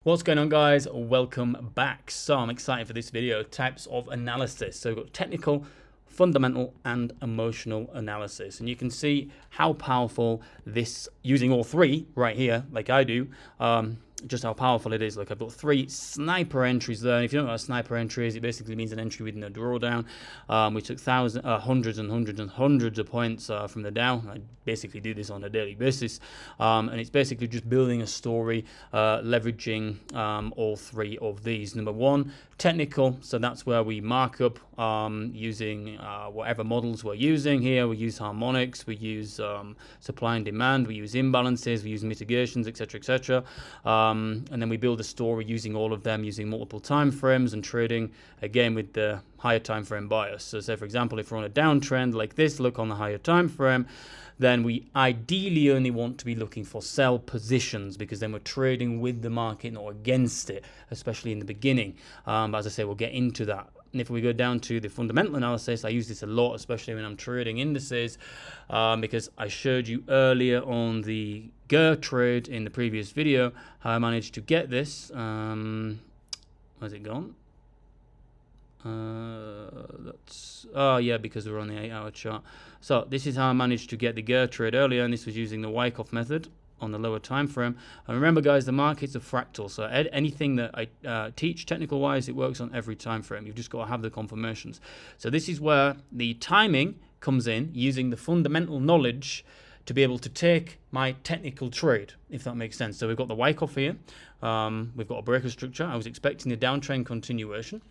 What's going on, guys? Welcome back. So I'm excited for this video. Types of analysis. So we've got technical, fundamental and emotional analysis, and you can see how powerful this, using all three right here like I do, just how powerful it is. Look, I've got three sniper entries there, and if you don't know what a sniper entry is, it basically means an entry with no drawdown. We took hundreds and hundreds and hundreds of points from the Dow. I basically do this on a daily basis, and it's basically just building a story, leveraging all three of these. Number one, technical, so that's where we mark up using whatever models we're using here. We use harmonics, we use supply and demand, we use imbalances, we use mitigations, etc., etc. And then we build a story using all of them, using multiple time frames and trading again with the higher time frame bias. So say, for example, if we're on a downtrend like this, look on the higher time frame, then we ideally only want to be looking for sell positions, because then we're trading with the market, not against it, especially in the beginning. But as I say, we'll get into that. And if we go down to the fundamental analysis, I use this a lot, especially when I'm trading indices, because I showed you earlier on the GER trade in the previous video how I managed to get this. Where's it gone? Yeah, because we're on the 8-hour chart. So this is how I managed to get the GER trade earlier, and this was using the Wyckoff method on the lower time frame. And remember, guys, the market's a fractal, so anything that I teach technical wise, it works on every time frame. You've just got to have the confirmations. So this is where the timing comes in, using the fundamental knowledge to be able to take my technical trade, if that makes sense. So we've got the Wyckoff here, we've got a breaker structure. I was expecting the downtrend continuation,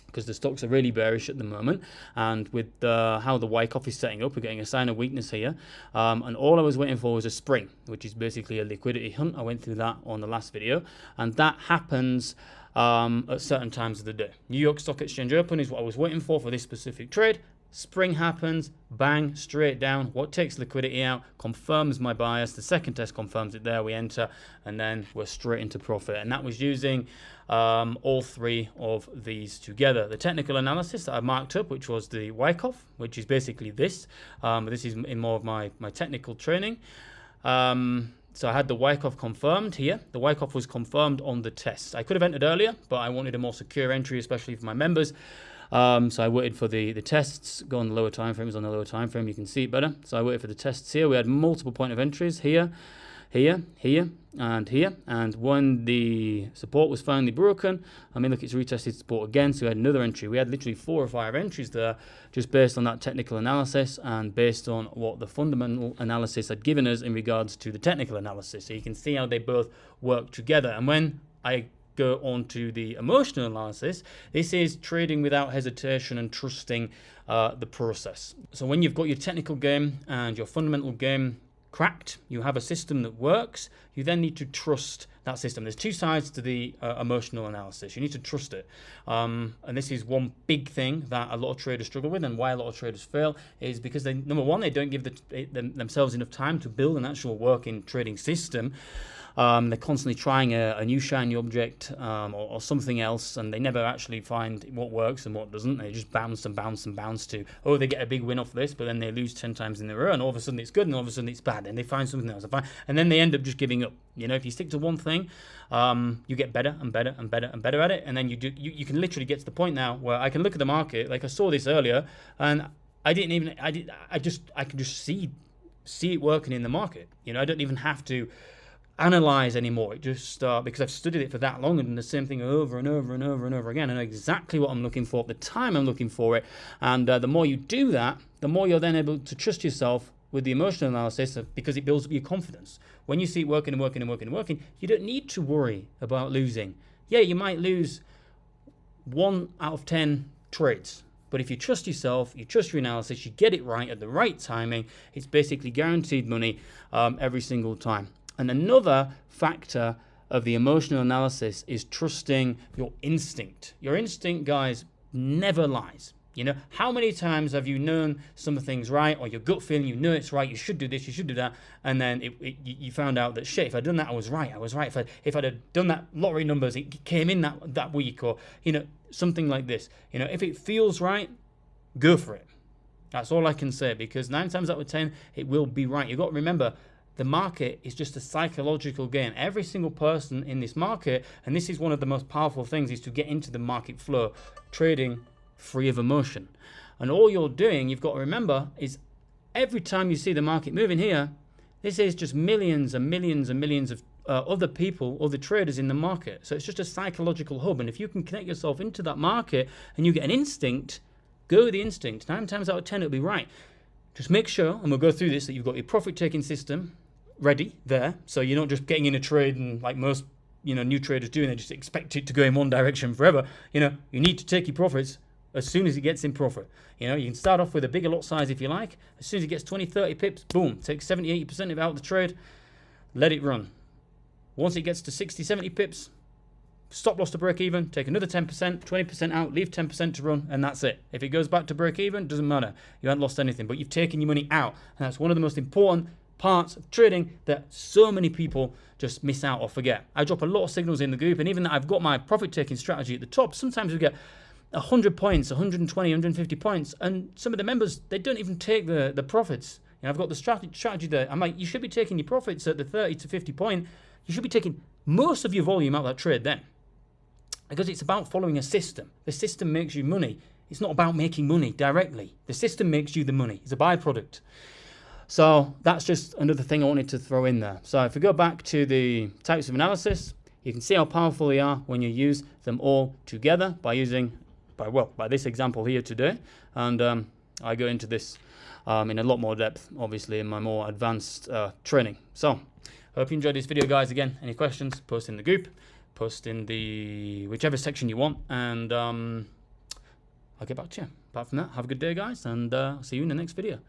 because the stocks are really bearish at the moment, and with how the Wyckoff is setting up, we're getting a sign of weakness here, and all I was waiting for was a spring, which is basically a liquidity hunt. I went through that on the last video, and that happens at certain times of the day. New York Stock Exchange Open is what I was waiting for this specific trade. Spring happens, bang, straight down. What takes liquidity out confirms my bias. The second test confirms it there. We enter, and then we're straight into profit. And that was using all three of these together. The technical analysis that I marked up, which was the Wyckoff, which is basically this. This is in more of my technical training. So I had the Wyckoff confirmed here. The Wyckoff was confirmed on the test. I could have entered earlier, but I wanted a more secure entry, especially for my members. So I waited for the tests. Go on the lower time frame. It was on the lower time frame. You can see it better. So I waited for the tests here. We had multiple point of entries here, here, here, and here. And when the support was finally broken, I mean, look, it's retested support again. So we had another entry. We had literally 4 or 5 entries there, just based on that technical analysis and based on what the fundamental analysis had given us in regards to the technical analysis. So you can see how they both work together. And when I go on to the emotional analysis, this is trading without hesitation and trusting the process. So when you've got your technical game and your fundamental game cracked, you have a system that works, you then need to trust that system. There's 2 sides to the emotional analysis. You need to trust it. And this is one big thing that a lot of traders struggle with, and why a lot of traders fail is because they, number one, they don't give themselves enough time to build an actual working trading system. They're constantly trying a new shiny object or something else, and they never actually find what works and what doesn't. They just bounce and bounce and bounce to, oh, they get a big win off this, but then they lose 10 times in a row, and all of a sudden it's good, and all of a sudden it's bad, and they find something else, and then they end up just giving up. You know, if you stick to one thing, you get better and better and better and better at it, and then you can literally get to the point now where I can look at the market, like I saw this earlier, and I can just see it working in the market. You know, I don't even have to analyze anymore. It just because I've studied it for that long and done the same thing over and over and over and over again. I know exactly what I'm looking for at the time I'm looking for it, and the more you do that, the more you're then able to trust yourself with the emotional analysis, because it builds up your confidence. When you see it working and working and working and working, you don't need to worry about losing. Yeah, you might lose 1 out of 10 trades, but if you trust yourself, you trust your analysis, you get it right at the right timing, it's basically guaranteed money every single time. And another factor of the emotional analysis is trusting your instinct. Your instinct, guys, never lies. You know, how many times have you known some things right, or your gut feeling, you know it's right, you should do this, you should do that, and then you found out that, shit, if I'd done that, I was right. If I'd have done that lottery numbers, it came in that week, or, you know, something like this. You know, if it feels right, go for it. That's all I can say, because 9 times out of 10, it will be right. You've got to remember, the market is just a psychological game. Every single person in this market, and this is one of the most powerful things, is to get into the market flow, trading free of emotion. And all you're doing, you've got to remember, is every time you see the market moving here, this is just millions and millions and millions of other people, other traders in the market. So it's just a psychological hub. And if you can connect yourself into that market and you get an instinct, go with the instinct. 9 times out of 10, it'll be right. Just make sure, and we'll go through this, that you've got your profit-taking system ready there. So you're not just getting in a trade and like most new traders do, and they just expect it to go in one direction forever. You need to take your profits as soon as it gets in profit. You can start off with a bigger lot size if you like. As soon as it gets 20, 30 pips, boom, take 70, 80% of it out of the trade, let it run. Once it gets to 60, 70 pips, stop loss to break even, take another 10%, 20% out, leave 10% to run, and that's it. If it goes back to break even, doesn't matter. You haven't lost anything, but you've taken your money out. And that's one of the most important parts of trading that so many people just miss out or forget. I drop a lot of signals in the group, and even that I've got my profit-taking strategy at the top, sometimes we get 100 points, 120, 150 points, and some of the members, they don't even take the profits. I've got the strategy there. I'm like, you should be taking your profits at the 30 to 50 point. You should be taking most of your volume out of that trade then. Because it's about following a system. The system makes you money. It's not about making money directly. The system makes you the money. It's a byproduct. So that's just another thing I wanted to throw in there. So if we go back to the types of analysis, you can see how powerful they are when you use them all together by this example here today. And I go into this in a lot more depth, obviously, in my more advanced training. So I hope you enjoyed this video, guys. Again, any questions, post in the group, post in the whichever section you want, and I'll get back to you. Apart from that, have a good day, guys, and I'll see you in the next video.